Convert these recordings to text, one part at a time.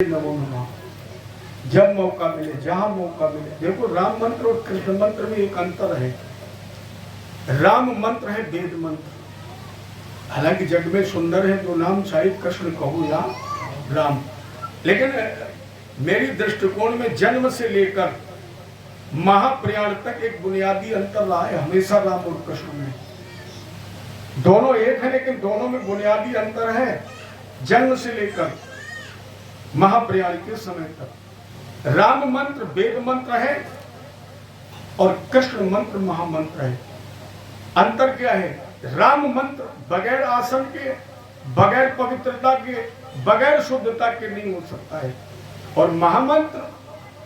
नमो नमः। जब मौका मिले, जहां मौका मिले। देखो, राम मंत्र और कृष्ण मंत्र में एक अंतर है। राम मंत्र है वेद मंत्र। हालांकि जग में सुंदर है जो नाम चाहे कृष्ण कहो या राम, लेकिन मेरी दृष्टिकोण में जन्म से लेकर महाप्रयाण तक एक बुनियादी अंतर रहा है हमेशा राम और कृष्ण में। दोनों एक है, लेकिन दोनों में बुनियादी अंतर है। जन्म से लेकर महाप्रयाण के समय तक राम मंत्र वेद मंत्र है और कृष्ण मंत्र महामंत्र है। अंतर क्या है? राम मंत्र बगैर आसन के, बगैर पवित्रता के, बगैर शुद्धता के नहीं हो सकता है। और महामंत्र,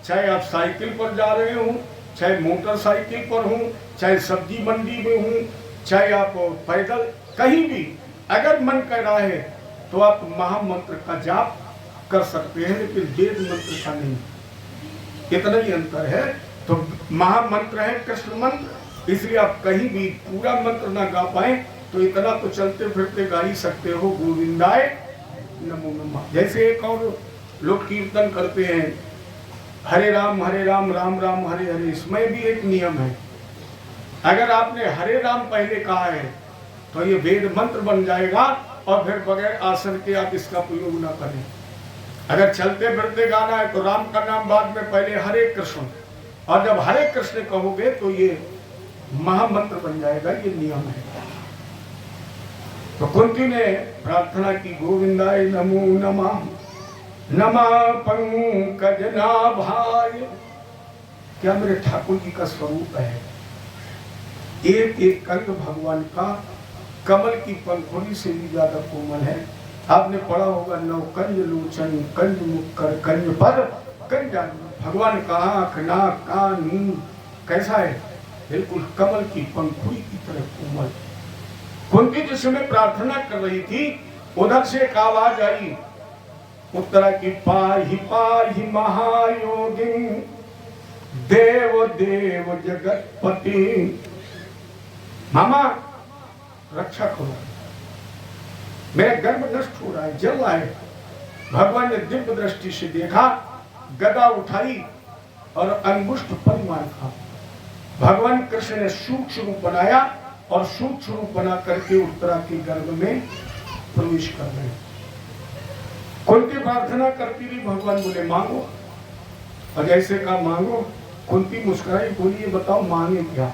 चाहे आप साइकिल पर जा रहे हो, चाहे मोटरसाइकिल पर हो, चाहे सब्जी मंडी में हो, चाहे आप पैदल कहीं भी अगर मन कर रहा है तो आप महामंत्र का जाप कर सकते हैं, लेकिन वेद मंत्र का नहीं। इतना ही अंतर है। तो महामंत्र है कृष्ण मंत्र, इसलिए आप कहीं भी पूरा मंत्र ना गा पाए तो इतना तो चलते फिरते गा ही सकते हो, गोविंदाय नमो नमः। जैसे एक और लोग कीर्तन करते हैं, हरे राम राम राम हरे हरे। इसमें भी एक नियम है। अगर आपने हरे राम पहले कहा है तो ये वेद मंत्र बन जाएगा और फिर बगैर आसन के आप इसका प्रयोग ना करें। अगर चलते फिरते गाना है तो राम का नाम बाद में, पहले हरे कृष्ण, और जब हरे कृष्ण कहोगे तो ये महामंत्र बन जाएगा। ये नियम है। तो कुंती ने प्रार्थना की, गोविंदाय नमो नमः, नमः पंकज नाभाय। क्या मेरे ठाकुर जी का स्वरूप है। एक एक अंग भगवान का कमल की पंखुड़ी से भी ज्यादा कोमल है। आपने पढ़ा होगा, नौ कंज लोचन, कंज मुक्कर, कंज पर, कंज। भगवान का आंख, नाक, कान, मुंह कैसा है? बिल्कुल कमल की पंखुड़ी की तरह कोमल। कुंती जिस समय प्रार्थना कर रही थी, उधर से एक आवाज आई, उत्तरा की, पाहि पाहि महायोगिन, देव देव जगतपति। मामा रक्षा करो, मेरा गर्भ नष्ट हो रहा है, जल रहा है। भगवान ने दिव्य दृष्टि से देखा, गदा उठाई और अंगुष्ठ पर मारा। भगवान कृष्ण ने सूक्ष्म रूप बनाया और सूक्ष्म रूप बना करके उत्तरा के गर्भ में प्रवेश कर गए। कुंती प्रार्थना करती रही, भगवान बोले मांगो। और जैसे कहा मांगो, कुंती मुस्कुराई, बोली बताओ मांगे क्या?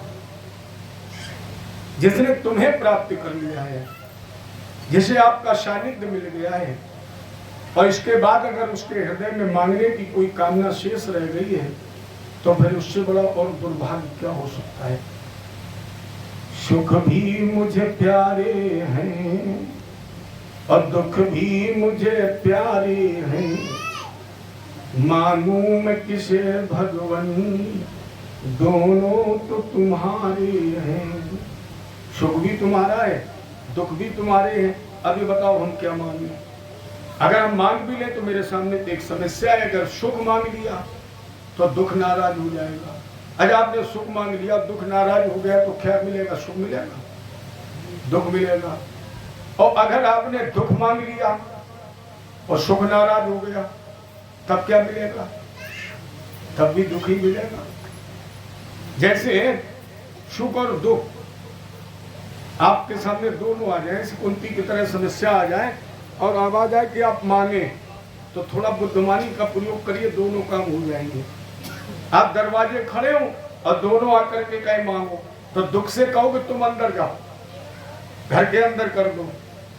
जिसने तुम्हें प्राप्त कर लिया है, जिसे आपका सानिध्य मिल गया है, और इसके बाद अगर उसके हृदय में मांगने की कोई कामना शेष रह गई है तो फिर उससे बड़ा और दुर्भाग्य क्या हो सकता है। सुख भी मुझे प्यारे हैं और दुख भी मुझे प्यारे हैं, मांगू मैं किसे भगवन, दोनों तो तुम्हारे हैं। सुख भी तुम्हारा है, दुख भी तुम्हारे हैं। अभी बताओ हम क्या मांगे? अगर हम मांग भी ले तो मेरे सामने एक समस्या है। अगर सुख मांग लिया तो दुख नाराज हो जाएगा। अगर आपने सुख मांग लिया, दुख नाराज हो गया तो क्या मिलेगा? सुख मिलेगा, दुख मिलेगा। और अगर आपने दुख मांग लिया और सुख नाराज हो गया तब क्या मिलेगा? तब भी दुख ही मिलेगा। जैसे सुख और दुख आपके सामने दोनों आ जाए, कुंती की तरह समस्या आ जाए और आवाज आए कि आप मांगे, तो थोड़ा बुद्धिमानी का प्रयोग करिए, दोनों काम हो जाएंगे। आप दरवाजे खड़े हो और दोनों आकर के कहीं मांगो, तो दुख से कहोगे तुम अंदर जाओ, घर के अंदर कर दो।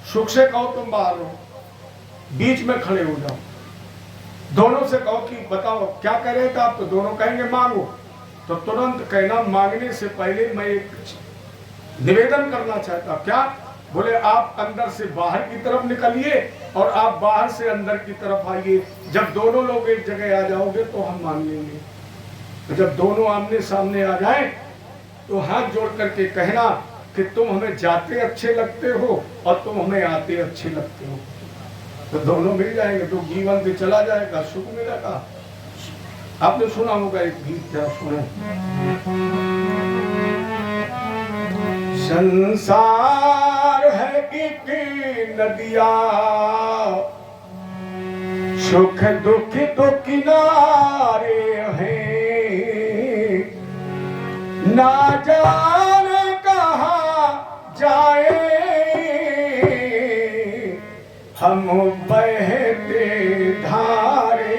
सुख से कहो तुम बाहर हो, बीच में खड़े हो जाओ। दोनों से कहो कि बताओ क्या कह रहे थे आप, तो दोनों कहेंगे मांगो। तो तुरंत कहना, मांगने से पहले मैं एक निवेदन करना चाहता। क्या? बोले आप अंदर से बाहर की तरफ निकलिए और आप बाहर से अंदर की तरफ आइए। जब दोनों लोग एक जगह आ जाओगे तो हम मांग लेंगे। तो जब दोनों आमने सामने आ जाए तो हाथ जोड़ करके कहना कि तुम हमें जाते अच्छे लगते हो और तुम हमें आते अच्छे लगते हो। तो दोनों मिल जाएंगे, तो जीवन से चला जाएगा, सुख मिलेगा। आपने सुना होगा एक गीत, क्या सुने? संसार है एक नदिया, सुख दुख तो किनारे हैं, ना जाने कहाँ जाए हम बहते धारे।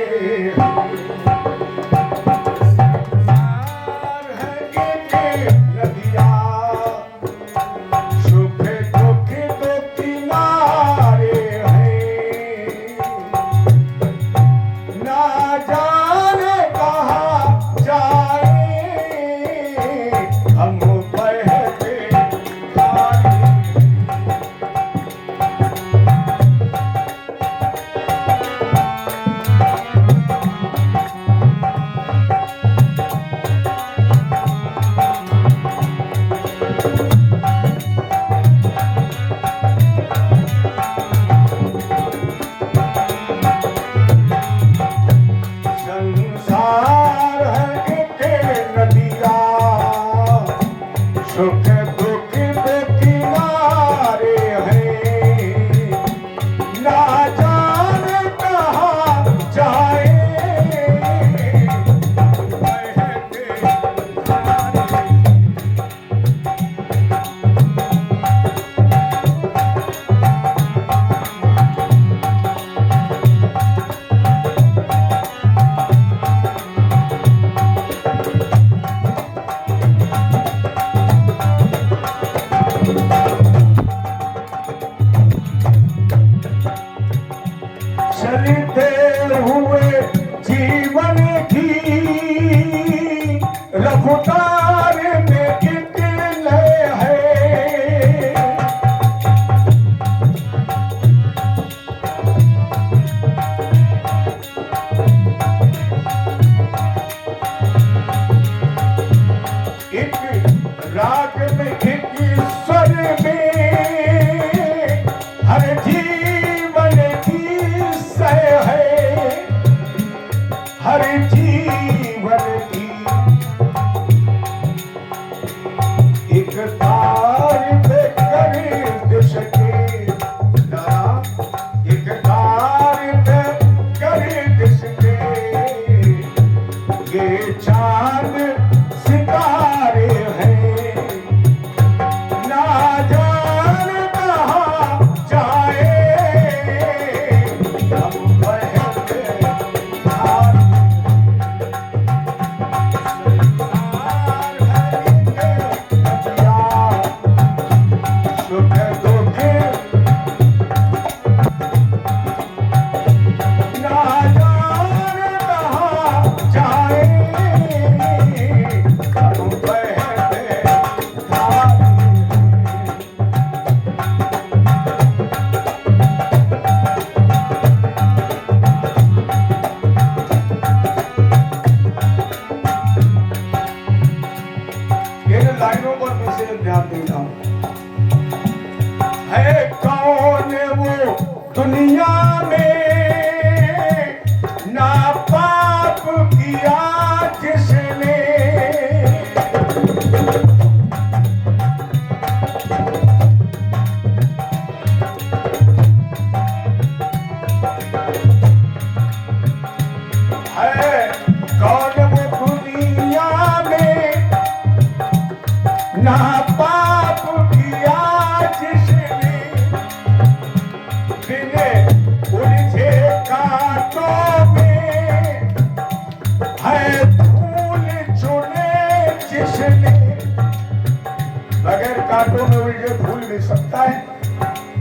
कांटों में उलझे फूल नहीं सकता है,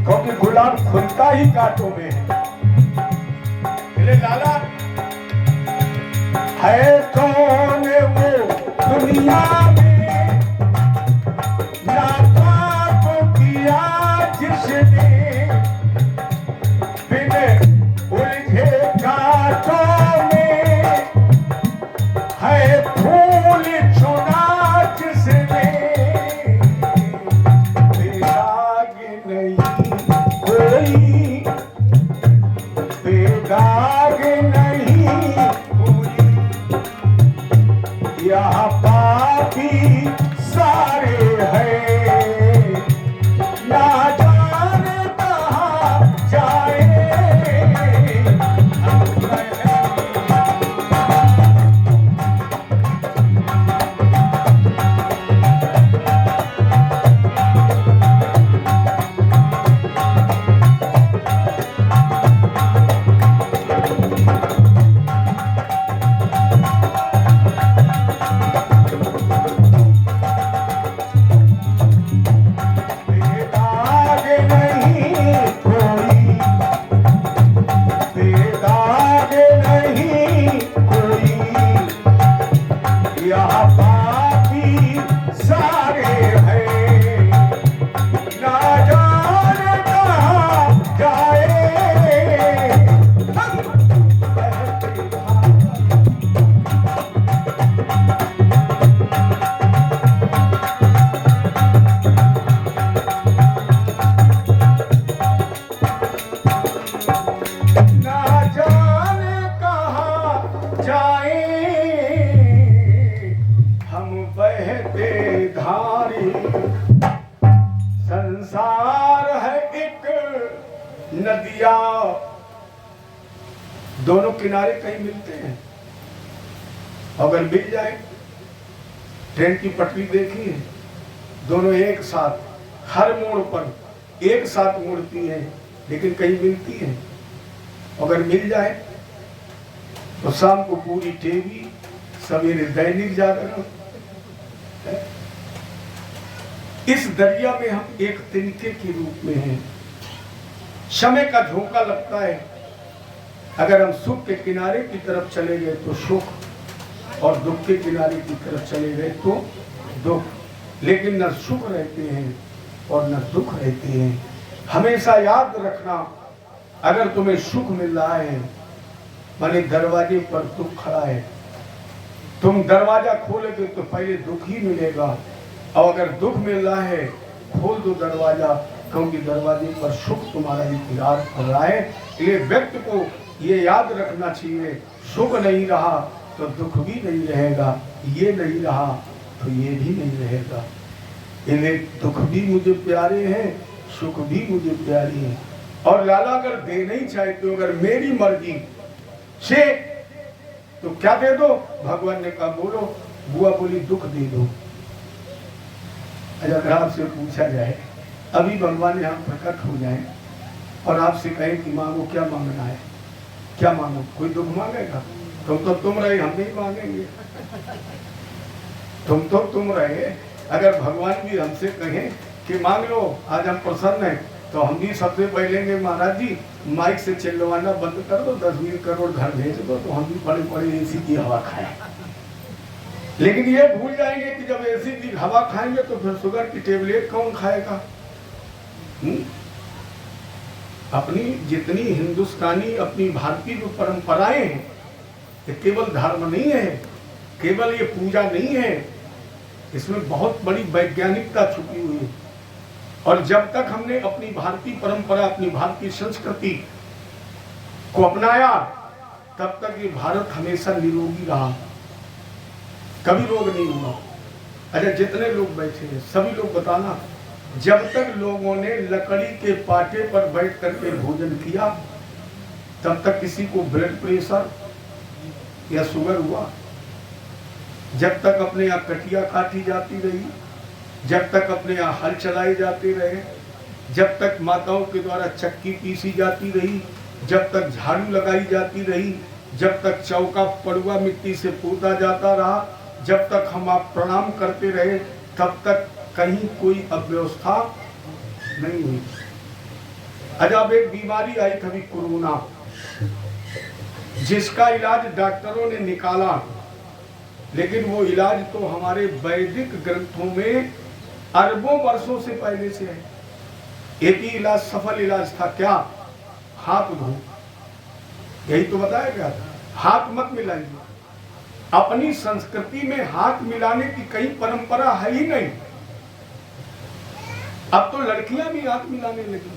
क्योंकि गुलाब खुलता ही कांटों में है। लाला है कौन वो दुनिया में नापाक किया जिसने बिन उलझे कांटों में है फूल चुना जिसने बेदाग नहीं कोई, बेदाग नहीं कोई, यहाँ पापी सारे हैं, ना जाने कहाँ जाए हम दोनों किनारे कहीं मिलते हैं? अगर मिल जाए, ट्रेन की पटरी देखी है, दोनों एक साथ हर मोड़ पर एक साथ मुड़ती है, लेकिन कहीं मिलती है? अगर मिल जाए तो शाम को पूरी टीवी, सवेरे दैनिक जागरण। इस दरिया में हम एक तिनके के रूप में हैं। समय का झोंका लगता है। अगर हम सुख के किनारे की तरफ चले गए तो सुख, और दुख के किनारे की तरफ चले गए तो दुख। लेकिन न सुख रहते हैं और न दुख रहते हैं। हमेशा याद रखना, अगर तुम्हें सुख मिल रहा है माने दरवाजे पर दुख खड़ा है, तुम दरवाजा खोलोगे तो पहले दुख ही मिलेगा, और अगर दुख मिल रहा है खोल दो दरवाजा, क्योंकि दरवाजे पर सुख तुम्हारा इंतजार कर रहा है। इसलिए व्यक्ति को ये याद रखना चाहिए, सुख नहीं रहा तो दुख भी नहीं रहेगा, ये नहीं रहा तो ये भी नहीं रहेगा। इन्हें दुख भी मुझे प्यारे हैं, सुख भी मुझे प्यारी है। और लाला अगर देना ही चाहते हो, अगर मेरी मर्जी से, तो क्या दे दो? भगवान ने कहा बोलो। बुआ बोली दुख दे दो। अगर आपसे पूछा जाए, अभी भगवान यहाँ प्रकट हो जाए और आपसे कहे कि मांगो, क्या मांगना है? क्या मांगो? कोई दुख मांगेगा? तुम रहे, हम नहीं मांगेंगे। तुम रहे। अगर भगवान भी हमसे कहें कि मांग लो, आज हम प्रसन्न हैं, तो हम भी सबसे पहले महाराज जी माइक से चिल्लवाना बंद कर दो, 10-20 करोड़ घर भेज दो, तो हम भी बड़े बड़े एसी की हवा खाएं। लेकिन ये भूल जाएंगे कि जब एसी की हवा खाएंगे तो फिर शुगर की टेबलेट कौन खाएगा? अपनी जितनी हिंदुस्तानी, अपनी भारतीय जो परंपराएं हैं, ये केवल धर्म नहीं है, केवल ये पूजा नहीं है, इसमें बहुत बड़ी वैज्ञानिकता छुपी हुई है। और जब तक हमने अपनी भारतीय परंपरा, अपनी भारतीय संस्कृति को अपनाया, तब तक ये भारत हमेशा निरोगी रहा, कभी रोग नहीं हुआ। अच्छा, जितने लोग बैठे हैं सभी लोग बताना, जब तक लोगों ने लकड़ी के पाटे पर बैठ करके भोजन किया, तब तक किसी को ब्लड प्रेशर या शुगर हुआ? जब तक अपने यहाँ कटिया काटी जाती रही, जब तक अपने यहाँ हल चलाए जाते रहे, जब तक माताओं के द्वारा चक्की पीसी जाती रही, जब तक झाड़ू लगाई जाती रही, जब तक चौका पड़ुआ मिट्टी से पोता जाता रहा, जब तक हम आप प्रणाम करते रहे, तब तक कहीं कोई अव्यवस्था नहीं हुई। अजब एक बीमारी आई कभी कोरोना, जिसका इलाज डॉक्टरों ने निकाला, लेकिन वो इलाज तो हमारे वैदिक ग्रंथों में अरबों वर्षों से पहले से है। एक ही इलाज, सफल इलाज था, क्या? हाथ धो। यही तो बताया गया था, हाथ मत मिलाइए। अपनी संस्कृति में हाथ मिलाने की कई परंपरा है ही नहीं। अब तो लड़कियां भी हाथ मिलाने लगी।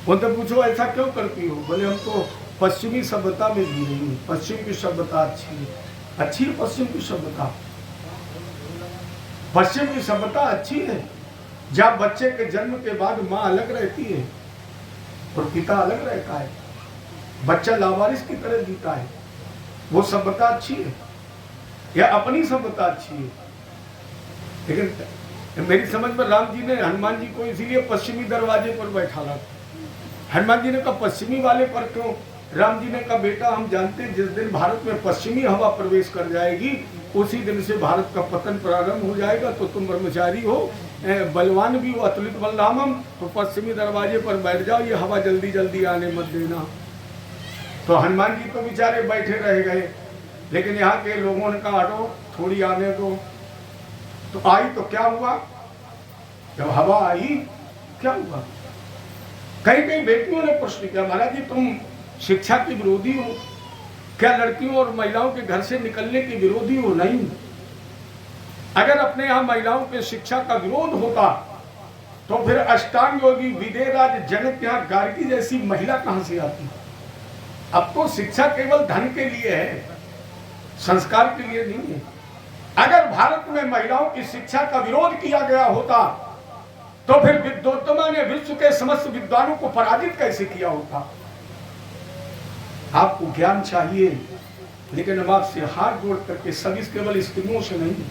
उनसे पूछो ऐसा क्यों करती हो? बोले हम तो पश्चिमी सभ्यता में जी रही हूँ, पश्चिम की सभ्यता अच्छी है। अच्छी है पश्चिम की सभ्यता? पश्चिम की सभ्यता अच्छी है जब बच्चे के जन्म के बाद माँ अलग रहती है और पिता अलग रहता है, बच्चा लावारिस की तरह जीता है, वो सभ्यता अच्छी है या अपनी सभ्यता अच्छी है? लेकिन मेरी समझ में राम जी ने हनुमान जी को इसीलिए पश्चिमी दरवाजे पर बैठा था। हनुमान जी ने कहा पश्चिमी वाले पर क्यों? राम जी ने कहा बेटा हम जानते हैं जिस दिन भारत में पश्चिमी हवा प्रवेश कर जाएगी उसी दिन से भारत का पतन प्रारंभ हो जाएगा। तो तुम ब्रह्मचारी हो, बलवान भी हो, अतुलित बलरामम, तो पश्चिमी दरवाजे पर बैठ जाओ, ये हवा जल्दी जल्दी आने मत देना। तो हनुमान जी तो बेचारे बैठे रह गए, लेकिन यहाँ के लोगों ने कहा हटो थोड़ी आने दो। तो आई तो क्या हुआ? जब हवा आई क्या हुआ? कई कई बेटियों ने प्रश्न किया महाराज जी तुम शिक्षा के विरोधी हो क्या? लड़कियों और महिलाओं के घर से निकलने के विरोधी हो? नहीं। अगर अपने यहाँ महिलाओं के शिक्षा का विरोध होता तो फिर अष्टांग योगी विदेराज जनक यहाँ गार्गी जैसी महिला कहां से आती? अब तो शिक्षा केवल धन के लिए है, संस्कार के लिए नहीं है। अगर भारत में महिलाओं की शिक्षा का विरोध किया गया होता तो फिर विद्वोत्तमा ने विश्व के समस्त विद्वानों को पराजित कैसे किया होता? आपको ज्ञान चाहिए, लेकिन हम आपसे हाथ जोड़ करके सभी, केवल स्त्रियों से नहीं,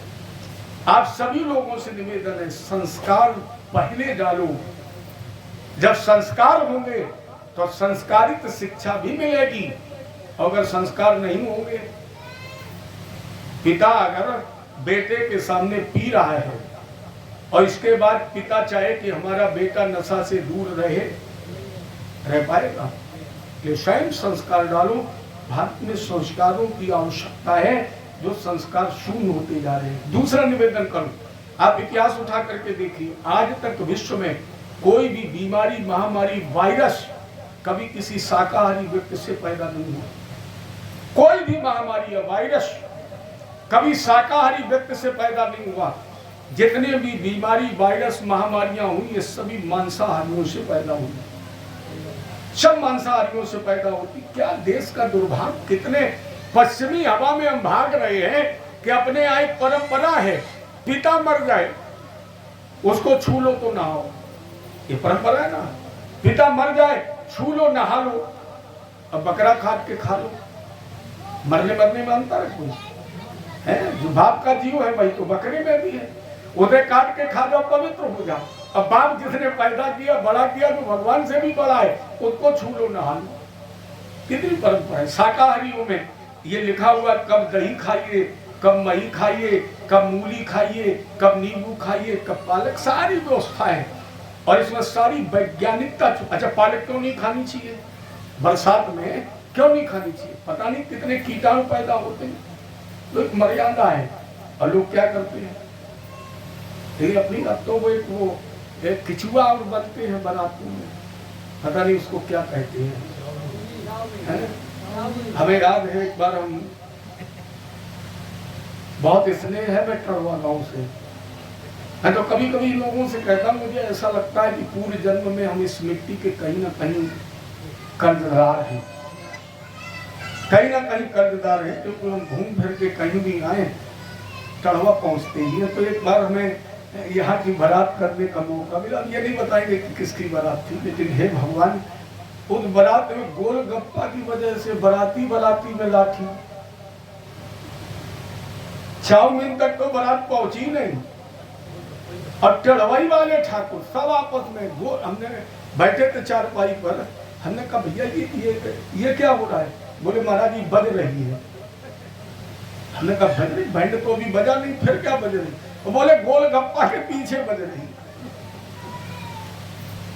आप सभी लोगों से निवेदन है, संस्कार पहले डालो। जब संस्कार होंगे तो संस्कारित शिक्षा भी मिलेगी। अगर संस्कार नहीं होंगे, पिता अगर बेटे के सामने पी रहा है और इसके बाद पिता चाहे कि हमारा बेटा नशा से दूर रह पाएगा? ये स्वयं संस्कार डालो। भारत में संस्कारों की आवश्यकता है, जो संस्कार शून्य होते जा रहे हैं। दूसरा निवेदन करूं, आप इतिहास उठा करके देखिए, आज तक विश्व में कोई भी बीमारी, महामारी, वायरस कभी किसी शाकाहारी व्यक्ति से पैदा नहीं हुआ। कोई भी महामारी या वायरस कभी शाकाहारी व्यक्ति से पैदा नहीं हुआ। जितने भी बीमारी, वायरस, महामारियां हुई, ये सभी मांसाहारियों से पैदा हुई, सब मांसाहारियों से पैदा होती। क्या देश का दुर्भाग्य! कितने पश्चिमी हवा में हम भाग रहे हैं कि अपने यहाँ एक परंपरा है, पिता मर जाए उसको छू लो तो नहाओ, ये परंपरा है ना। पिता मर जाए, छू लो, नहा लो। अब बकरा काट के खा लो, मरने में अंतर है कोई है? जो बाप का जीव है वही तो बकरे में भी है। उसे काट के खा जाओ, पवित्र हो जाओ। अब बाप जिसने पैदा किया, बड़ा किया, जो भगवान से भी बड़ा है, उसको छू लो, नहा लो। कितनी परंपरा है। शाकाहारियों में ये लिखा हुआ, कब दही खाइए, कब मही खाइए, कब मूली खाइए, कब नींबू खाइए, कब पालक, सारी व्यवस्था है। और इसमें सारी वैज्ञानिकता। अच्छा, पालक क्यों नहीं खानी चाहिए? बरसात में क्यों नहीं खानी चाहिए? पता नहीं कितने कीटाणु पैदा होते हैं। तो एक मर्यादा है, और लोग क्या करते हैं, अपनी तो वो एक किचुआ और बनते हैं बारातों में, पता नहीं उसको क्या कहते हैं। हमें याद है एक बार, हम बहुत स्नेह है मैं टड़वा गांव से, मैं तो कभी कभी लोगों से कहता हूँ, मुझे ऐसा लगता है कि पूरे जन्म में हम इस मिट्टी के कहीं ना कहीं कर्जदार हैं, कहीं ना कहीं कर्जदार हैं, क्योंकि हम घूम फिर के कहीं भी आए टड़वा पहुंचते ही है। तो एक बार हमें यहाँ की बारात करने का मौका मिला। ये नहीं बताएंगे कि किसकी बारात थी, लेकिन हे भगवान, उस बारात में गोलगप्पा की वजह से बराती में लाठी, चाउमीन तक तो बारात पहुंची नहीं। और टड़वाई वाले ठाकुर सब आपस में हमने बैठे थे चारपाई पर, हमने कहा भैया ये क्या हो रहा है? बोले महाराज जी बज रही है। हमने कहा बज रही? बैंड तो अभी बजा नहीं, फिर क्या बज रही? तो बोले गोलगप्पा के पीछे बज रही।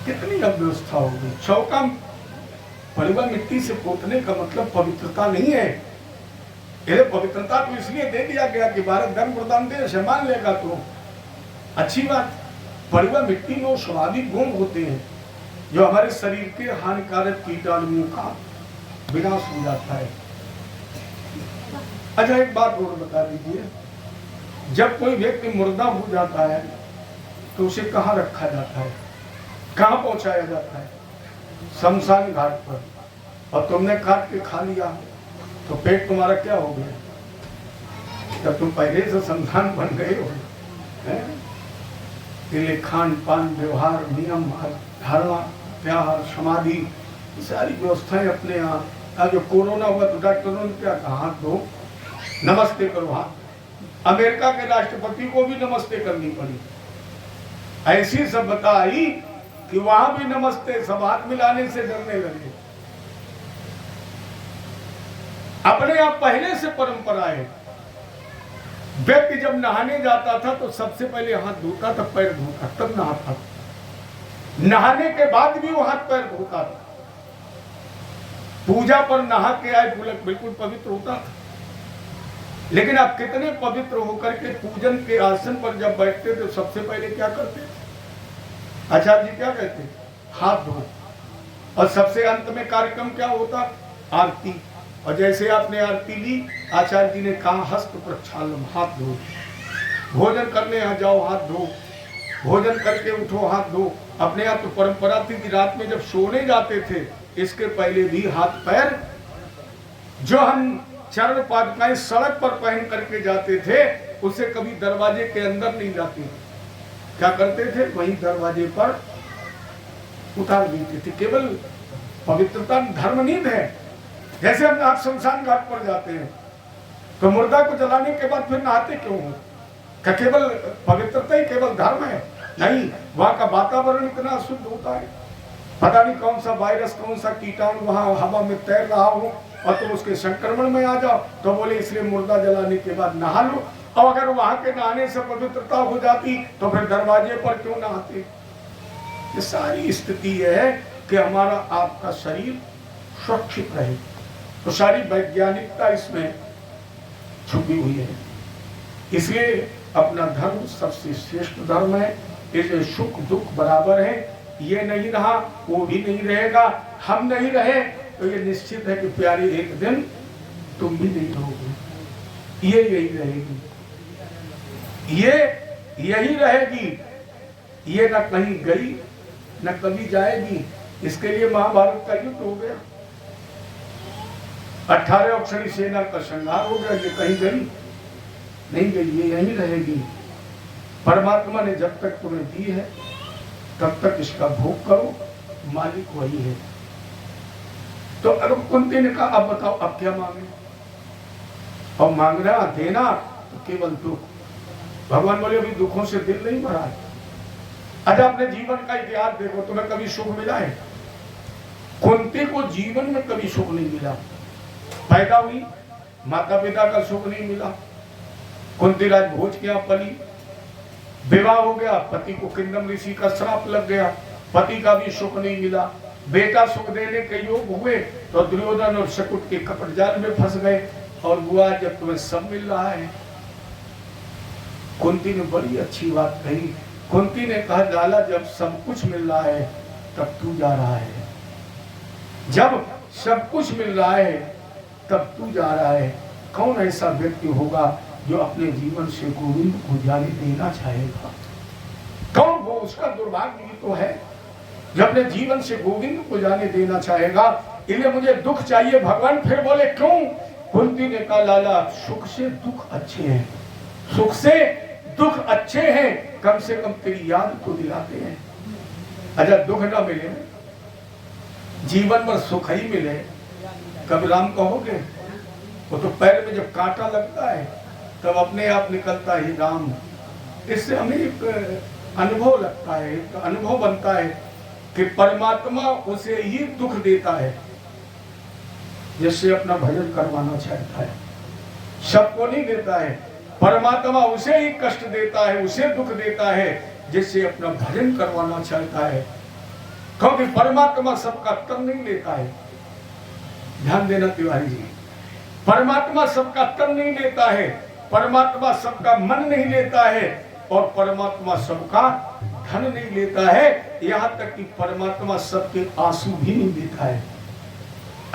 कितनी अव्यवस्था होगी। चौका पड़ुआ मिट्टी से पोतने का मतलब पवित्रता नहीं है। ये पवित्रता तो इसलिए दे दिया गया कि भारत धर्म प्रदान देश है, मान लेगा तो अच्छी बात। पड़ुआ मिट्टी में स्वाभाविक गुण होते हैं जो हमारे शरीर के हानिकारक कीटाणुओं का विनाश हो जाता है। अच्छा, एक बात और बता दीजिए, जब कोई व्यक्ति मुर्दा हो जाता है तो उसे कहाँ रखा जाता है, कहाँ पहुंचाया जाता है? शमशान घाट पर। और तुमने काट के खा लिया तो पेट तुम्हारा क्या हो गया? जब तुम पहले से शमशान बन गए हो। इसलिए खान पान, व्यवहार, नियम, धारणा, प्यार, समाधि, सारी व्यवस्थाएं अपने यहाँ। जो कोरोना हुआ तो डॉक्टरों ने क्या कहा? हाथ धो, नमस्ते करो हाथ। अमेरिका के राष्ट्रपति को भी नमस्ते करनी पड़ी। ऐसी सभ्यता आई कि वहां भी नमस्ते, सब हाथ मिलाने से डरने लगे। अपने आप पहले से परंपरा है। व्यक्ति जब नहाने जाता था तो सबसे पहले हाथ धोता था, पैर धोता, तब नहाता था। नहाने के बाद भी वो हाथ पैर धोता था। पूजा पर नहा के आए बिल्कुल पवित्र होता था। लेकिन आप कितने पवित्र होकर के पूजन के आसन पर जब बैठते थे, सबसे पहले क्या करते थे? आचार्य जी क्या कहते? हाथ धो। और सबसे अंत में कार्यक्रम क्या होता? आरती। और जैसे आपने आरती ली, आचार्य जी ने कहा हस्त प्रक्षालम, हाथ धो। भोजन करने यहाँ जाओ, हाथ धो। भोजन करके उठो, हाथ धो। अपने यहाँ तो परंपरा थी कि रात में जब सोने जाते थे, इसके पहले भी हाथ पैर, जो हम चरण पादुकाएं सड़क पर पहन करके जाते थे, उसे कभी दरवाजे के अंदर नहीं जाते। क्या करते थे? वहीं दरवाजे पर उतार देते थे। केवल पवित्रता धर्म नहीं है, जैसे हम आप शमशान घाट पर जाते हैं तो मुर्दा को जलाने के बाद फिर नहाते क्यों हो? क्या केवल पवित्रता ही केवल धर्म है? नहीं, वहां का वातावरण इतना अशुद्ध होता है, पता नहीं कौन सा वायरस कौन सा कीटाणु वहां हवा में तैर रहा हो और तुम उसके संक्रमण में आ जाओ। तो बोले इसलिए मुर्दा जलाने के बाद नहा लो, और अगर वहां के नहाने से पवित्रता हो जाती तो फिर दरवाजे पर क्यों नहाते? ये सारी स्थिति है कि हमारा आपका शरीर सुरक्षित रहे। तो सारी वैज्ञानिकता इसमें छुपी हुई है। इसलिए अपना धर्म सबसे श्रेष्ठ धर्म है। इसलिए सुख दुख बराबर है, ये नहीं रहा वो भी नहीं रहेगा, हम नहीं रहे तो ये निश्चित है कि प्यारे एक दिन तुम भी नहीं रहोगे, ये यही रहेगी, ये यही रहेगी, ये न कहीं गई न कभी जाएगी। इसके लिए महाभारत का युद्ध हो गया, 18 अक्षरी सेना का संहार हो गया। ये कहीं गई नहीं गई, ये यहीं रहेगी। परमात्मा ने जब तक तुम्हें दी है तब तक इसका भोग करो, मालिक वही है। तो अगर कुंती ने कहा अब बताओ अब क्या मांगे, और मांगना देना तो केवल दुख। भगवान बोले अभी दुखों से दिल नहीं भरा है। अच्छा अपने जीवन का इतिहास देखो, तुम्हें कभी सुख मिला है? कुंती को जीवन में कभी सुख नहीं मिला। पैदा हुई, माता पिता का सुख नहीं मिला, कुंती राजभोज के यहाँ पली, विवाह हो गया, पति को किंदम ऋषि का श्राप लग गया, पति का भी सुख नहीं मिला। बेटा सुख देने के योग हुए तो दुर्योधन और शकुट के कपट जाल में फंस गए। और बुआ जब तुम्हें सब मिल रहा है। कुंती ने बड़ी अच्छी बात कही। कुंती ने कहा लाला जब सब कुछ मिल रहा है तब तू जा रहा है, जब सब कुछ मिल रहा है तब तू जा रहा है। कौन ऐसा व्यक्ति होगा जो अपने जीवन से गोविंद को जाने देना चाहेगा? कौन वो? उसका दुर्भाग्य ही तो है जो अपने जीवन से गोविंद को जाने देना चाहेगा। इसलिए मुझे दुख चाहिए। भगवान फिर बोले क्यों? कुंती ने कहा लाला सुख से दुख अच्छे हैं, सुख से दुख अच्छे हैं, कम से कम तेरी याद तो दिलाते हैं। अच्छा दुख ना मिले, जीवन भर सुख ही मिले, कब राम कहोगे? वो तो पैर में जब कांटा लगता है तब अपने आप निकलता है राम। इससे हमें एक अनुभव लगता है, एक अनुभव बनता है कि परमात्मा उसे ही दुख देता है जिससे अपना भजन करवाना चाहता है, सबको नहीं देता है। परमात्मा उसे ही कष्ट देता है, उसे दुख देता है जिससे अपना भजन करवाना चाहता है। क्योंकि परमात्मा सबका तन नहीं लेता है। ध्यान देना तिवारी जी, परमात्मा सबका तन नहीं लेता है, परमात्मा सबका मन नहीं लेता है, और परमात्मा सबका धन नहीं लेता है। यहाँ तक कि परमात्मा सबके आंसू भी नहीं लेता है।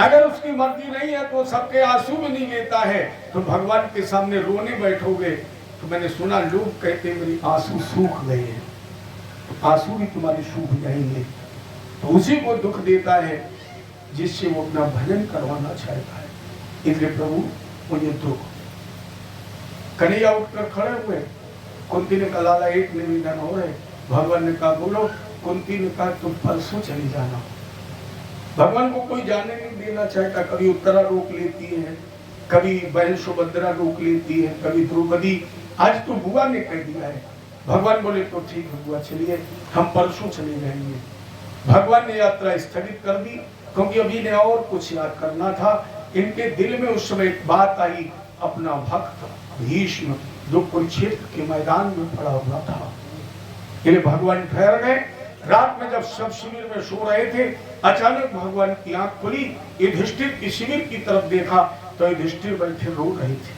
अगर उसकी मर्जी नहीं है तो सबके आंसू भी नहीं लेता है। तो भगवान के सामने रोने बैठोगे तो मैंने सुना लोग कहते मेरे आंसू सूख गए हैं, तो आंसू भी तुम्हारे सूख जाएंगे। तो उसी को दुख देता है जिससे वो अपना भजन करवाना चाहता है। इसलिए प्रभु मुझे दुख। कन्हैया उठकर खड़े हुए, कुंती ने कहा लाला एक निवेदन हो रहे। भगवान ने कहा बोलो। कुंती ने कहा तुम परसों चली जाना। भगवान को कोई जाने नहीं देना चाहता। कभी उत्तरा रोक लेती है, कभी बहन सुभद्रा रोक लेती है, कभी द्रौपदी। आज तो बुआ ने कह दिया है। भगवान बोले तो ठीक है बुआ चलिए, हम परसों चले जाएंगे। भगवान ने यात्रा स्थगित कर दी क्योंकि अभी ने और कुछ याद करना था। इनके दिल में उस समय एक बात आई, अपना भक्त भीष्म जो कुरुक्षेत्र के मैदान में पड़ा हुआ था। इसलिए भगवान ठहर गए। रात में जब सब शिविर में सो रहे थे, अचानक भगवान की आंख खुली। युधिष्ठिर की शिविर की तरफ देखा तो युधिष्ठिर बैठे रो रहे थे,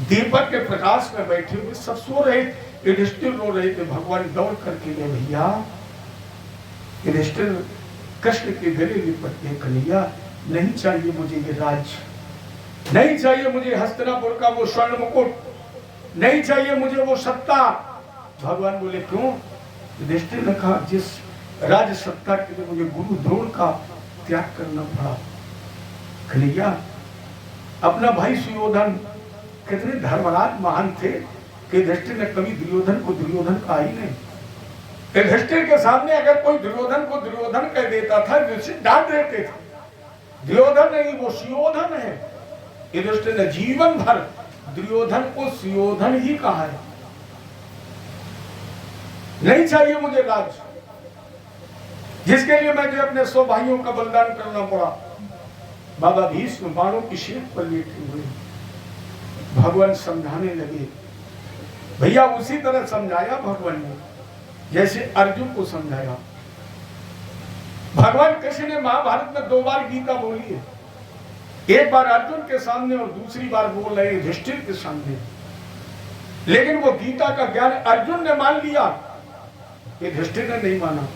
दीपक के प्रकाश में बैठे हुए सब सो रहे। युधिष्ठिर रो रहे थे। भगवान दौड़ करके ले भैया। युधिष्ठिर कृष्ण के गले लिपट के कन्हैया नहीं चाहिए मुझे ये राज्य, नहीं चाहिए मुझे हस्तिनापुर का वो स्वर्ण मुकुट, नहीं चाहिए मुझे वो सत्ता। भगवान बोले क्यों? युधिष्ठिर ने कहा जिस राज सत्ता के लिए मुझे गुरु द्रोण का त्याग करना पड़ा। कन्हैया अपना भाई सुयोधन कितने धर्मराज महान थे कि युधिष्ठिर ने कभी दुर्योधन को दुर्योधन कहा ही नहीं। युधिष्ठिर के सामने अगर कोई दुर्योधन को दुर्योधन कह देता था, युधिष्ठिर डांट देते थे। दुर्योधन नहीं, वो सुयोधन है। युधिष्ठिर ने जीवन भर दुर्योधन को सुयोधन ही कहा है। नहीं चाहिए मुझे राज्य, जिसके लिए मुझे अपने 100 भाइयों का बलिदान करना पड़ा। बाबा भीष्म बाणों की शेख पर लेटे हुए भगवान समझाने लगे। भैया उसी तरह समझाया भगवान ने जैसे अर्जुन को समझाया। भगवान कृष्ण ने महाभारत में 2 बार गीता बोली है, एक बार अर्जुन के सामने और दूसरी बार बोल रहे युधिष्ठिर के सामने। लेकिन वो गीता का ज्ञान अर्जुन ने मान लिया, युधिष्ठिर ने नहीं माना।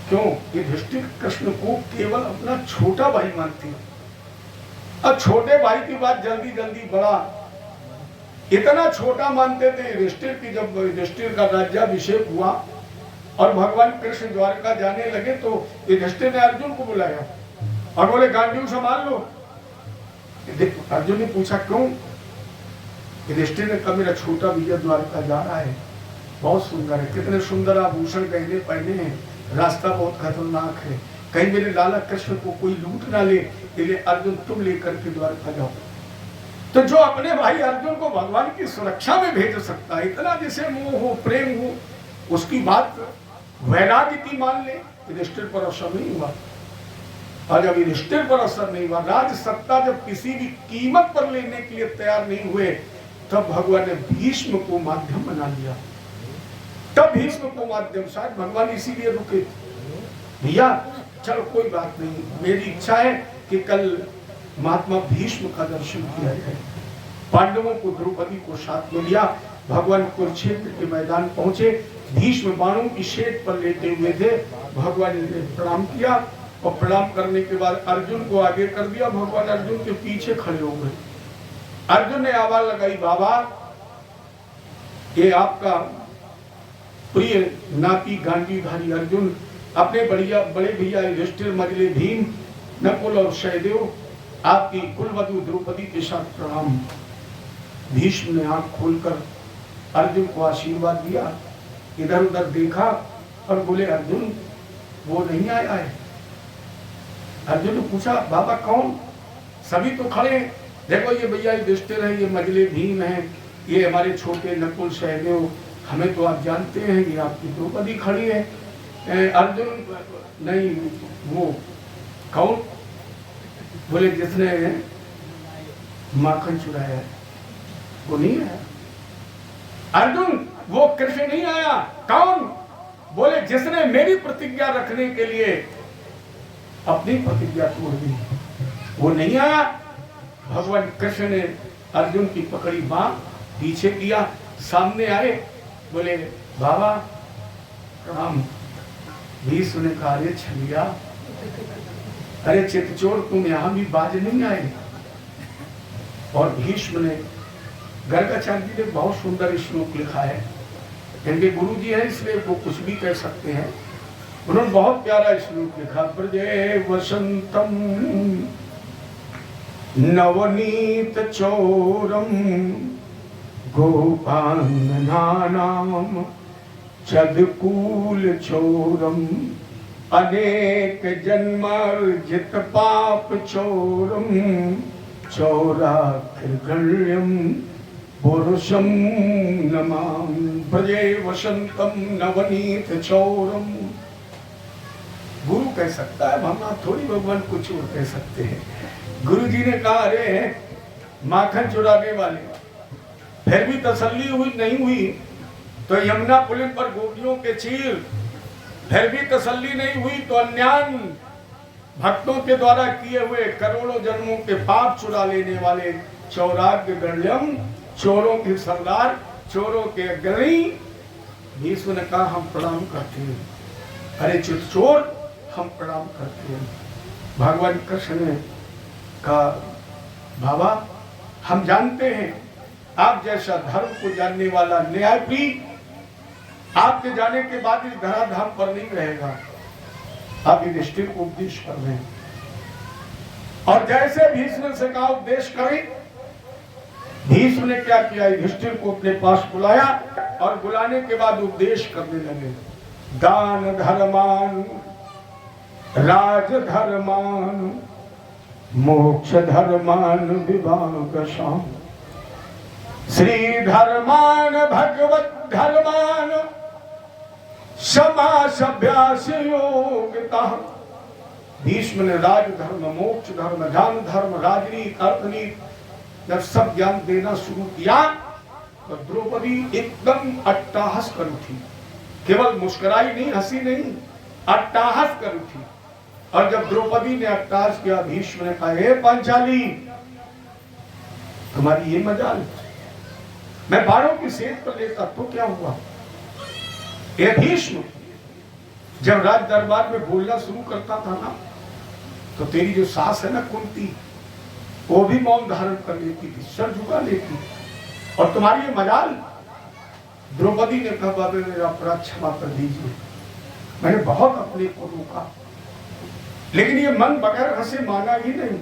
क्यों? युधिष्ठिर कृष्ण को केवल अपना छोटा भाई मानते हैं। अब छोटे भाई की बात जल्दी जल्दी बड़ा इतना छोटा मानते थे युधिष्ठिर की। जब युधिष्ठिर का राज्याभिषेक हुआ और भगवान कृष्ण द्वारका जाने लगे तो युधिष्ठिर ने अर्जुन को बुलाया और बोले गांडीव संभाल लो। अर्जुन ने पूछा क्यों? युधिष्ठिर ने कहा मेरा छोटा भैया द्वारका जा रहा है, बहुत सुंदर है, कितने सुंदर आभूषण गहने पहने हैं, रास्ता बहुत खतरनाक है, कहीं मेरे लाला कृष्ण को कोई लूट ना ले, इसलिए अर्जुन तुम लेकर के द्वारका जाओ। तो जो अपने भाई अर्जुन को भगवान की सुरक्षा में भेज सकता है, इतना जिसे मोह हो प्रेम हो, उसकी बात वैराग्य की मान ले। युधिष्ठिर पर असर नहीं हुआ। और जब युधिष्ठिर पर असर नहीं हुआ, राज सत्ता जब किसी भी कीमत पर लेने के लिए तैयार नहीं हुए, तब भगवान ने भीष्म को माध्यम बना लिया। तब भीष्म को माध्यम, शायद भगवान इसीलिए रुके भैया चलो कोई बात नहीं, मेरी इच्छा है कि कल महात्मा भीष्म का दर्शन किया जाए। पांडवों को द्रौपदी को साथ में लिया, भगवान कुरुक्षेत्र के मैदान पहुंचे। भीष्म बाणों की शेख पर लेटे हुए थे। भगवान ने प्रणाम किया और प्रणाम करने के बाद अर्जुन को आगे कर दिया। भगवान अर्जुन के पीछे खड़े हो गए। अर्जुन ने आवाज लगाई, बाबा ये आपका प्रिय नाती गांडीवधारी अर्जुन अपने बड़े भैया युधिष्ठिर, मजले भीम, नकुल और सहदेव, आपकी कुलवधु द्रौपदी के साथ प्रणाम। भीष्म ने आंख खोलकर अर्जुन को आशीर्वाद दिया, इधर उधर देखा और बोले अर्जुन वो नहीं आया है। अर्जुन ने पूछा बाबा कौन? सभी तो खड़े, देखो ये भैया युधिष्ठिर है, ये मजले भीम है, ये हमारे छोटे नकुल सहदेव, हमें तो आप जानते हैं, ये आपकी द्रौपदी खड़ी है। अर्जुन नहीं, वो कौन? बोले जिसने माखन चुराया है वो नहीं आया। अर्जुन वो कृष्ण नहीं आया। कौन? बोले जिसने मेरी प्रतिज्ञा रखने के लिए अपनी प्रतिज्ञा तोड़ दी, वो नहीं आया। भगवान कृष्ण ने अर्जुन की पकड़ी बांह पीछे किया, सामने आए, बोले बाबा प्रणाम। भीष्म ने कहा अरे छलिया, अरे चितचोर तुम यहां भी बाज नहीं आए। और भीष्म ने, गर्गाचार्य जी ने बहुत सुंदर श्लोक लिखा है, इनके गुरु जी हैं इसलिए वो कुछ भी कह सकते हैं। उन्होंने बहुत प्यारा श्लोक लिखा, ब्रजे वसंतम नवनीत चोरम गोपांगनानाम चदकूल चोरम अनेक जन्मार्जित पाप चोरम चौराकृगण्यम पुरुषम नमाम भजे वसंतम नवनीत चौरम। गुरु कह सकता है, हम आप थोड़ी भगवान को चोर कह सकते हैं। गुरु जी ने कहा अरे माखन चुराने वाले, फिर भी तसल्ली हुई नहीं हुई तो यमुना पुलिन पर गोपियों के चीर, फिर भी तसल्ली नहीं हुई तो अन्यान भक्तों के द्वारा किए हुए करोड़ों जन्मों के पाप चुरा लेने वाले चौराग्य गण्यम, चोरों के सरदार, चोरों के अग्रणी। भीष्म ने कहा हम प्रणाम करते हैं। अरे चितचोर हम प्रणाम करते हैं। भगवान कृष्ण ने कहा बाबा हम जानते हैं आप जैसा धर्म को जानने वाला न्यायप्रिय आपके जाने के बाद इस धराधाम पर नहीं रहेगा। आप युधिष्ठिर को उपदेश कर रहे हैं और जैसे भीष्म से कहा उपदेश करें, भीष्म ने क्या किया, युधिष्ठिर को अपने पास बुलाया और बुलाने के बाद उपदेश करने लगे। दान धर्मान राज धर्मान मोक्ष धर्मान विभागशाम श्री धर्मान भगवत धर्मान समास अभ्यास योगिता। भीष्म ने राज धर्म, मोक्ष धर्म, ज्ञान धर्म, राजनीति, अर्थनीति जब सब ज्ञान देना शुरू किया तो द्रौपदी एकदम अट्टहास कर उठी। केवल मुस्कुराई नहीं, हंसी नहीं, अट्टहास कर उठी। और जब द्रौपदी ने अट्टहास किया, भीष्म ने कहा, हे पांचाली, तुम्हारी ये मजाल, मैं बारों की सेज पर लेता तो क्या हुआ? ये भीष्म जब राज दरबार में बोलना शुरू करता था ना, तो तेरी जो सास है ना कुंती, वो भी मौन धारण कर लेती थी, सर झुका लेती। और तुम्हारी ये मजाल। द्रौपदी ने कहा, बाबा मेरा अपराध क्षमा कर दीजिए, मैंने बहुत अपने को रोका, लेकिन ये मन बगैर हंसे माना ही नहीं।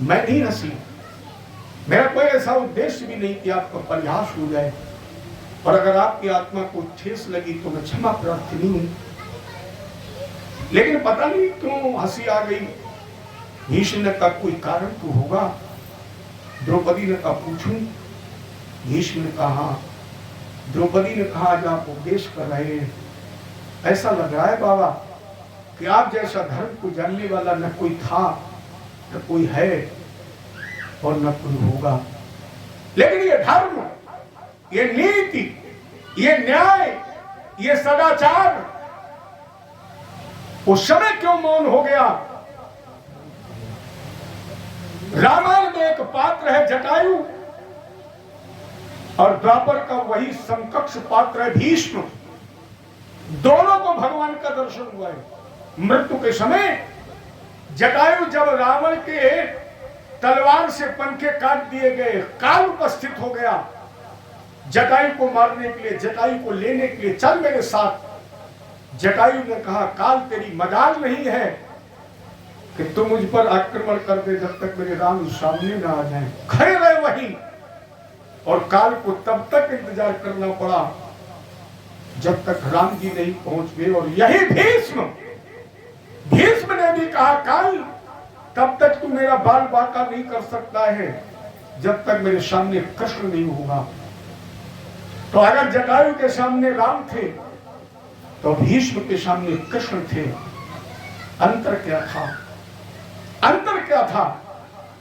मैं नहीं हंसी, मेरा कोई ऐसा उद्देश्य भी नहीं कि आपका परिहास हो जाए, और अगर आपकी आत्मा को ठेस लगी तो मैं क्षमा प्रार्थनी हूं, लेकिन पता नहीं क्यों हंसी आ गई। भीष्म ने कहा, कोई कारण तो होगा? द्रौपदी ने कहा, पूछूं? भीष्म ने कहा, हाँ। द्रौपदी ने कहा, आज आप उपदेश कर रहे हैं, ऐसा लग रहा है बाबा कि आप जैसा धर्म को जानने वाला न कोई था, न कोई है, और न कोई होगा। लेकिन ये धर्म, ये नीति, ये न्याय, ये सदाचार उस समय क्यों मौन हो गया? रामायण में एक पात्र है जटायु, और द्वापर का वही समकक्ष पात्र है भीष्म। दोनों को भगवान का दर्शन हुआ है। मृत्यु के समय जटायु जब रावण के तलवार से पंखे काट दिए गए, काल उपस्थित हो गया जटायु को मारने के लिए, जटायु को लेने के लिए, चल मेरे साथ। जटायु ने कहा, काल तेरी मजाल नहीं है कि तू मुझ पर आक्रमण कर दे जब तक मेरे राम सामने न आ जाए। खड़े रहे वहीं, और काल को तब तक इंतजार करना पड़ा जब तक राम जी नहीं पहुंच गए। और यही भीष्म ने भी कहा, काल तब तक तू मेरा बाल बांका नहीं कर सकता है जब तक मेरे सामने कृष्ण नहीं होगा। तो अगर जटायु के सामने राम थे तो भीष्म के सामने कृष्ण थे। अंतर क्या था? अंतर क्या था?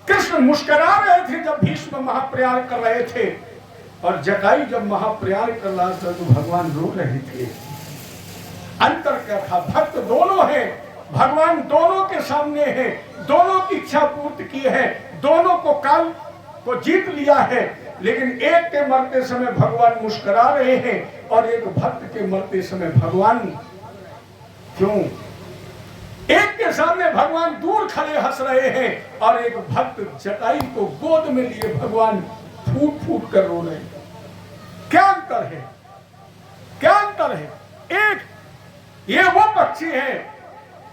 कृष्ण मुस्कुरा रहे थे जब भीष्म महाप्रयाण कर रहे थे, और जटायु जब महाप्रयाण कर रहा था तो भगवान रो रहे थे। अंतर क्या था? भक्त दोनों हैं, भगवान दोनों के सामने है, दोनों की इच्छा पूर्ति की है, दोनों को काल को जीत लिया है। लेकिन एक के मरते समय भगवान मुस्कुरा रहे हैं, और एक भक्त के मरते समय भगवान क्यों? एक के सामने भगवान दूर खड़े हंस रहे हैं, और एक भक्त जटायु को गोद में लिए भगवान फूट फूट कर रो रहे हैं। क्या अंतर है? क्या अंतर है? एक ये वो पक्षी है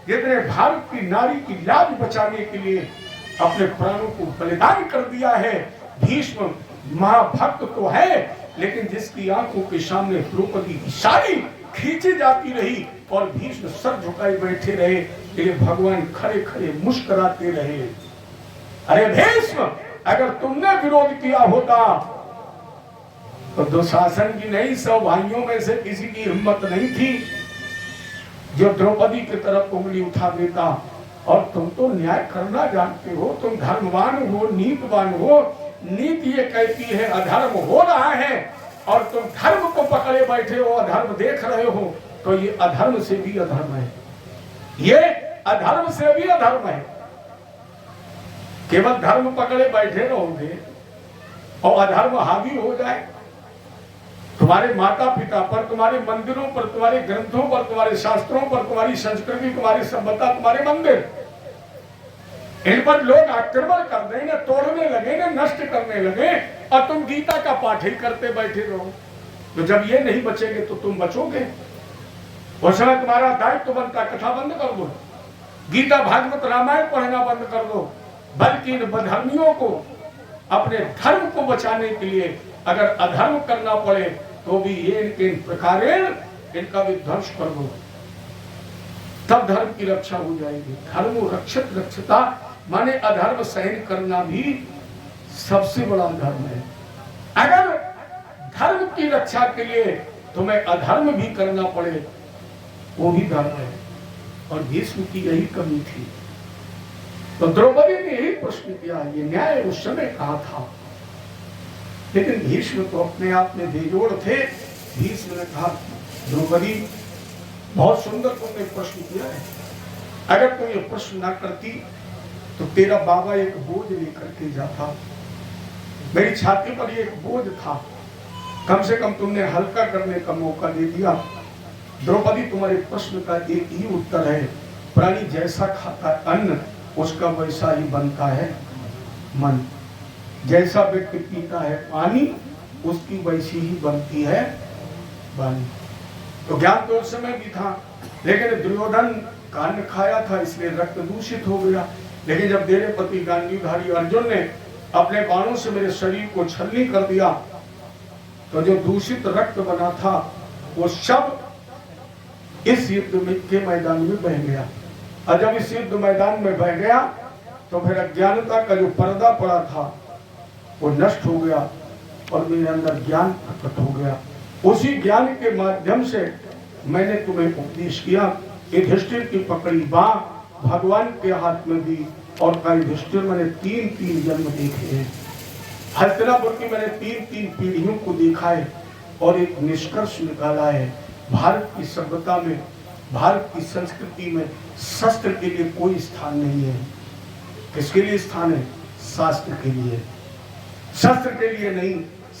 जिसने भारत की नारी की लाज बचाने के लिए अपने प्राणों को बलिदान कर दिया है। भीष्म महाभक्त तो है, लेकिन जिसकी आंखों के सामने द्रौपदी की साड़ी खींची जाती रही और भीष्म सर झुकाए बैठे रहे, लेकिन भगवान खड़े खड़े मुस्कुराते रहे। अरे भीष्म, अगर तुमने विरोध किया होता तो दुशासन की नहीं, सब भाइयों में से किसी की हिम्मत नहीं थी जो द्रौपदी की तरफ उंगली उठा देता। और तुम तो न्याय करना जानते हो, तुम धर्मवान हो, नीतिवान हो। नीति ये कहती है अधर्म हो रहा है, और तुम धर्म को पकड़े बैठे हो, अधर्म देख रहे हो, तो ये अधर्म से भी अधर्म है, ये अधर्म से भी अधर्म है। केवल धर्म पकड़े बैठे रहोगे और अधर्म हावी हो जाए तुम्हारे माता पिता पर, तुम्हारे मंदिरों पर, तुम्हारे ग्रंथों पर, तुम्हारे शास्त्रों पर, तुम्हारी संस्कृति, तुम्हारी सभ्यता, तुम्हारे मंदिर, इन पर लोग आक्रमण कर देंगे, तोड़ने लगेंगे, नष्ट करने लगे, और तुम गीता का पाठ ही करते बैठे रहो। तो जब ये नहीं बचेंगे तो तुम बचोगे। उस समय तुम्हारा दायित्व बनता, कथा बंद कर दो, गीता भागवत रामायण पढ़ना बंद कर दो, बल्कि इन बधर्मियों को अपने धर्म को बचाने के लिए अगर अधर्म करना पड़े तो भी ये इनके प्रकार इनका विध्वंस कर दो। तब धर्म की रक्षा हो जाएगी। धर्म रक्षित रक्षता माने अधर्म सहन करना भी सबसे बड़ा धर्म है। अगर धर्म की रक्षा के लिए तुम्हें अधर्म भी करना पड़े वो भी धर्म है। और भीष्म की यही कमी थी। तो द्रौपदी ने यही प्रश्न किया, ये न्याय उस समय कहा था। लेकिन भीष्म तो अपने आप में बेजोड़ थे। भीष्म ने कहा, द्रौपदी बहुत सुंदर तुमने प्रश्न किया है। अगर तुम ये प्रश्न ना करती तो तेरा बाबा एक बोझ लेकर के जाता, मेरी छाती पर एक बोझ था, कम से कम तुमने हल्का करने का मौका दे दिया। द्रौपदी तुम्हारे प्रश्न का एक ही उत्तर है, प्राणी जैसा खाता है अन्न उसका वैसा ही बनता है मन, जैसा व्यक्ति पीता है पानी उसकी वैसी ही बनती है वाणी। तो ज्ञान तो उस समय भी था, लेकिन दुर्योधन कान खाया था इसलिए रक्त दूषित हो गया। लेकिन जब मेरे पति गांडीवधारी अर्जुन ने अपने बाणों से मेरे शरीर को छलनी कर दिया तो जो दूषित रक्त बना था वो सब इस युद्ध में के मैदान में बह गया। और जब इस युद्ध मैदान में बह गया तो फिर अज्ञानता का जो पर्दा पड़ा था वो नष्ट हो गया और मेरे अंदर ज्ञान प्रकट हो गया। उसी ज्ञान के माध्यम से मैंने तुम्हें उपदेश किया। युधिष्ठिर की पकड़ी बाह भगवान के हाथ में दी और कहा, युधिष्ठिर मैंने 3-3 जन्म देखे हैं, हस्तिनापुर की मैंने 3-3 पीढ़ियों को देखा है और एक निष्कर्ष निकाला है। भारत की सभ्यता में, भारत की संस्कृति में शस्त्र के लिए कोई स्थान नहीं है। किसके लिए स्थान है? शास्त्र के लिए। शस्त्र के लिए नहीं,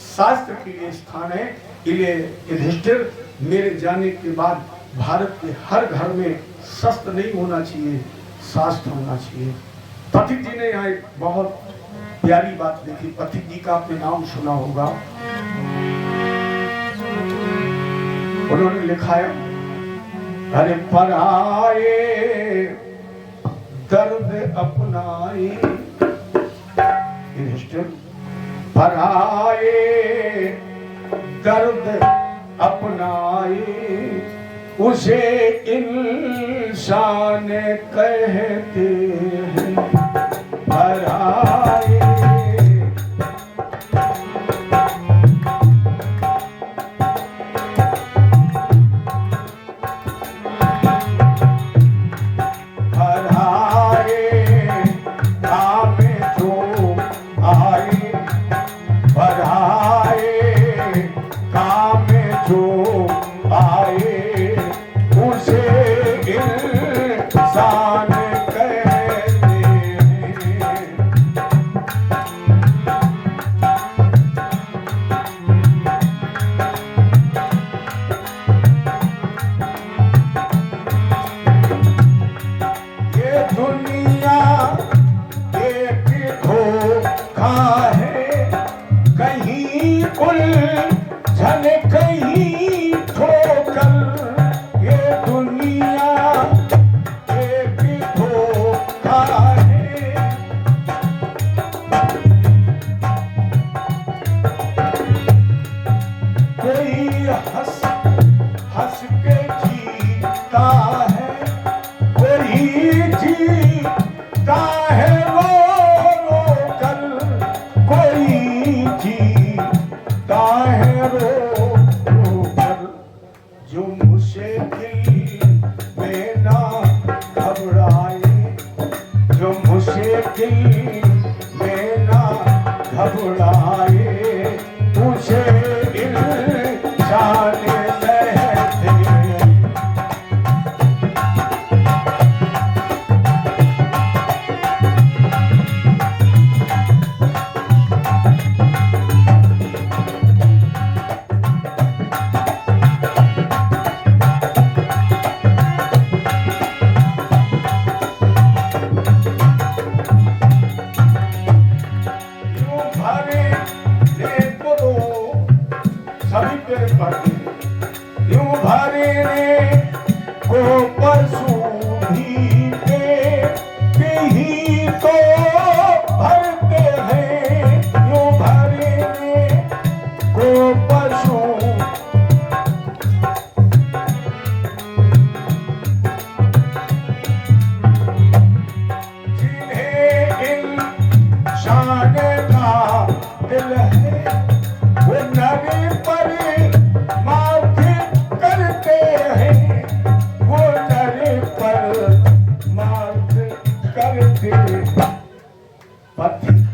शास्त्र के लिए स्थान है। इसलिए युधिष्ठिर मेरे जाने के बाद भारत के हर घर में शस्त्र नहीं होना चाहिए, शास्त्र होना चाहिए। पथिक जी ने यहाँ एक बहुत प्यारी बात देखी। पथिक जी का आपने नाम सुना होगा। उन्होंने लिखा है, अरे पराए दर्द अपनाए, पराए दर्द अपनाए उसे इंसान कहते हैं। पराए भरे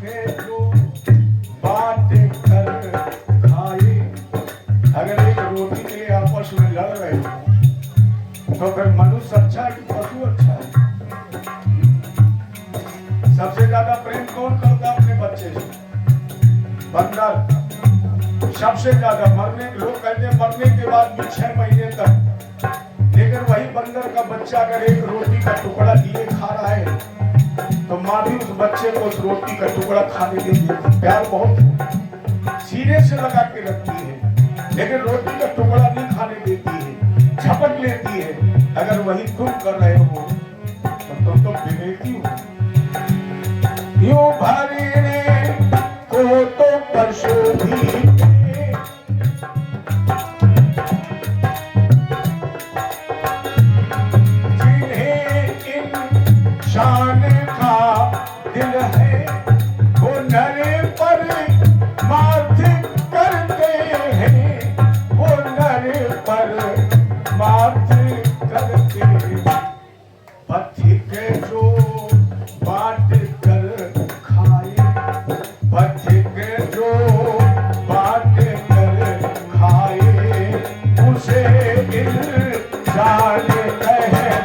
के जो बात कर खाए। अगर एक रोटी के लिए आपस में लड़ रहे हो तो फिर मनुष्य अच्छा है कि पशु अच्छा है? सबसे ज्यादा प्रेम कौन करता अपने बच्चे से? बंदर। सबसे ज्यादा मरने, लोग कहते हैं मरने के बाद भी 6 महीने तक, लेकिन वही बंदर का बच्चा अगर एक रोटी का टुकड़ा दिए खा रहा है तो माँ भी उस बच्चे को उस रोटी का टुकड़ा खाने देती है। प्यार बहुत सीने से लगा के रखती है, लेकिन रोटी का टुकड़ा नहीं खाने देती है, झपट लेती है। अगर वही तुम कर रहे हो तो तुम तो विवेकी हो। यूं भरने को तो पशु भी शान का दिल है वो नरे पर माथ करते हैं, वो नरे पर माथ करते हैं। पथिक जो बात कर खाए, पथिक जो बात कर खाए, उसे इंसान कहते हैं।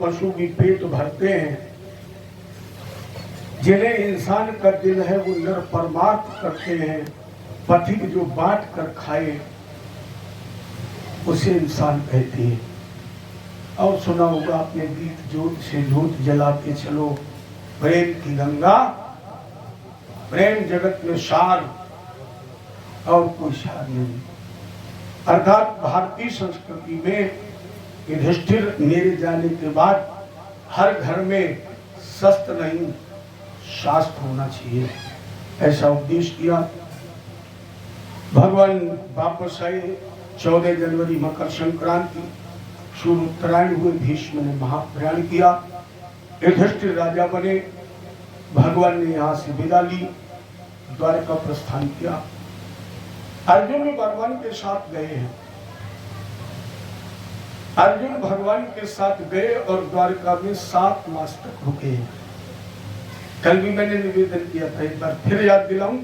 पशु भी पेट भरते हैं, जिन्हें इंसान का दिल है वो नर परमार्थ करते हैं। पथिक जो बांट कर खाए उसे इंसान कहते हैं। और सुना होगा आपने गीत, जोत से जोत जलाते चलो, प्रेम की गंगा, प्रेम जगत में सार और कोई सार नहीं। अर्थात भारतीय संस्कृति में युधिष्ठिर मेरे जाने के बाद हर घर में शस्त्र नहीं शास्त्र होना चाहिए, ऐसा उपदेश किया। भगवान वापस आए 14 जनवरी मकर संक्रांति, सूर्य उत्तरायण हुए, भीष्म ने महाप्रयाण किया, युधिष्ठिर राजा बने। भगवान ने यहाँ से विदा ली, द्वारका प्रस्थान किया। अर्जुन भगवान के साथ गए हैं, अर्जुन भगवान के साथ गए और द्वारका में 7 मास तक रुके हैं। कल भी मैंने निवेदन किया था, एक बार फिर याद दिलाऊं।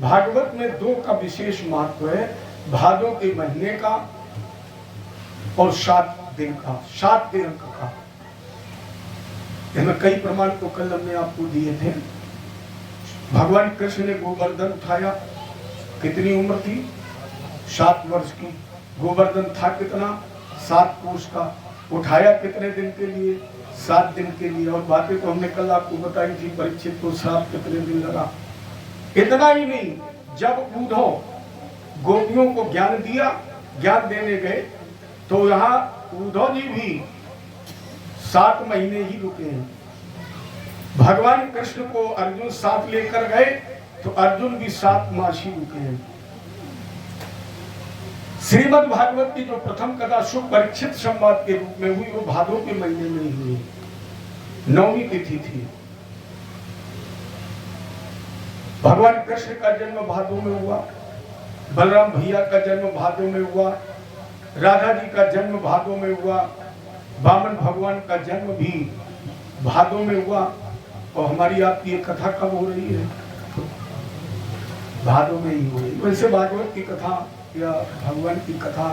भागवत में 2 का विशेष महत्व है, भादों के महीने का और 7 दिन का, 7 दिन का। इसमें कई प्रमाण को कल हमने आपको दिए थे। भगवान कृष्ण ने गोवर्धन उठाया, कितनी उम्र थी? 7 वर्ष की। गोवर्धन था कितना? 7 कोस का। उठाया कितने दिन के लिए? 7 दिन के लिए। और बातें तो हमने कल आपको बताई थी, परीक्षित को श्राप कितने दिन लगा। इतना ही नहीं, जब उद्धव गोपियों को ज्ञान दिया, ज्ञान देने गए, तो यहाँ उद्धव जी भी 7 महीने ही रुके हैं। भगवान कृष्ण को अर्जुन साथ लेकर गए तो अर्जुन भी 7 मास ही रुके हैं। श्रीमद् भागवत की जो प्रथम कथा शुभ परीक्षित संवाद के रूप में हुई, वो भादों के महीने में ही हुई, 9वीं तिथि थी। भगवान कृष्ण का जन्म भादों में हुआ, बलराम भैया का जन्म भादों में हुआ, राधा जी का जन्म भादों में हुआ, वामन भगवान का जन्म भी भादों में हुआ। और हमारी आपकी ये कथा कब हो रही है? भादों में ही हुई। वैसे भागवत की कथा या भगवान की कथा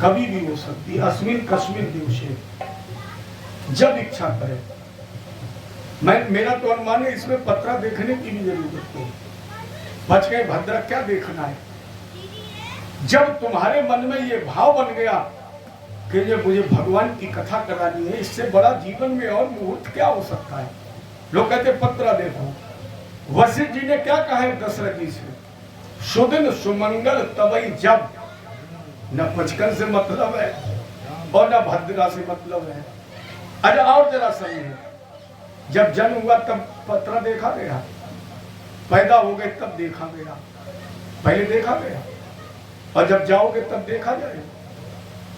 कभी भी हो सकती है। अस्मिन कस्मिन दिवसे, जब इच्छा करे। मेरा तो अनुमान है इसमें पत्रा देखने की भी जरूरत नहीं। बच गए भद्रा, क्या देखना है? जब तुम्हारे मन में ये भाव बन गया कि ये मुझे भगवान की कथा करानी है, इससे बड़ा जीवन में और मुहूर्त क्या हो सकता है? लोग कहते पत्रा देखो। वशिष्ठ जी ने क्या कहा है दशरथ जी से? सुदिन सुमंगल तबई जब। न पचकन से मतलब है और न भद्रा से मतलब है। अरे और जरा समझिए, जब जन्म हुआ तब पत्रा देखा गया, पैदा हो गए तब देखा गया, पहले देखा गया, और जब जाओगे तब देखा जाए।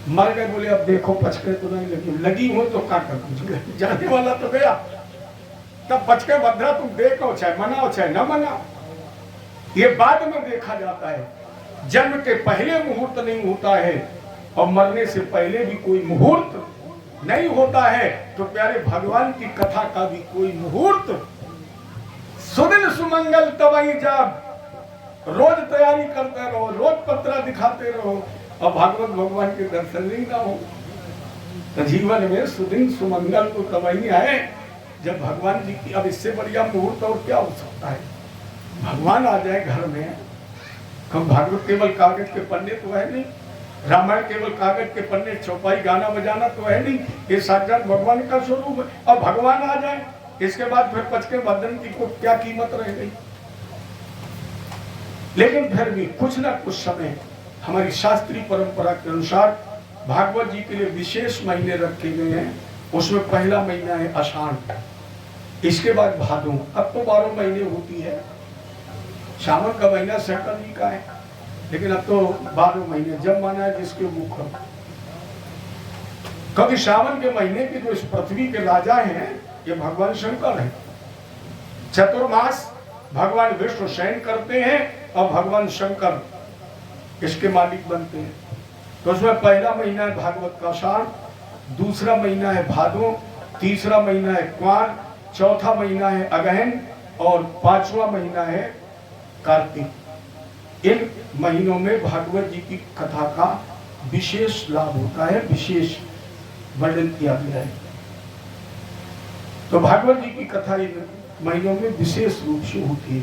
मर गए बोले अब देखो, पचके तो नहीं लगी, लगी हो तो काटा कुछ, जाने वाला तो गया। तब पचके भद्रा तुम देखो, चाहे मनाओ चाहे न मनाओ, ये बाद में देखा जाता है। जन्म के पहले मुहूर्त नहीं होता है और मरने से पहले भी कोई मुहूर्त नहीं होता है। तो प्यारे भगवान की कथा का भी कोई मुहूर्त, सुदिन सुमंगल तबई जब। रोज तैयारी करते रहो, रोज पत्रा दिखाते रहो और भागवत भगवान के दर्शन ही ना हो तो जीवन में सुदिन सुमंगल तो तबई है जब भगवान जी की। अब इससे बढ़िया मुहूर्त और क्या हो सकता है? भगवान आ जाए घर में। हम भागवत केवल कागज के पन्ने तो है नहीं, रामायण केवल कागज के पन्ने, चौपाई गाना बजाना तो है नहीं। ये साक्षात भगवान का स्वरूप है। और भगवान आ जाए, इसके बाद फिर पचके भद्रन की को क्या कीमत रह गई? लेकिन फिर भी कुछ ना कुछ समय हमारी शास्त्रीय परंपरा के अनुसार भागवत जी के लिए विशेष महीने रखे गए हैं। उसमें पहला महीना है आषाढ़, इसके बाद भादों। अब तो 12 महीने होती है। सावन का महीना शंकर जी का है, लेकिन अब तो 12 महीने जब माना है जिसके मुख। क्योंकि सावन के महीने के जो इस पृथ्वी के राजा हैं ये भगवान शंकर हैं। चतुर्मास भगवान विष्णु शयन करते हैं और भगवान शंकर इसके मालिक बनते हैं। तो उसमें पहला महीना है भागवत का आषाढ़, दूसरा महीना है भादों, तीसरा महीना है क्वार, चौथा महीना है अगहन और 5वां महीना है कार्तिक। इन महीनों में भागवत जी की कथा का विशेष लाभ होता है, विशेष वर्णन किया गया है। तो भागवत जी की कथा इन महीनों में विशेष रूप से होती है।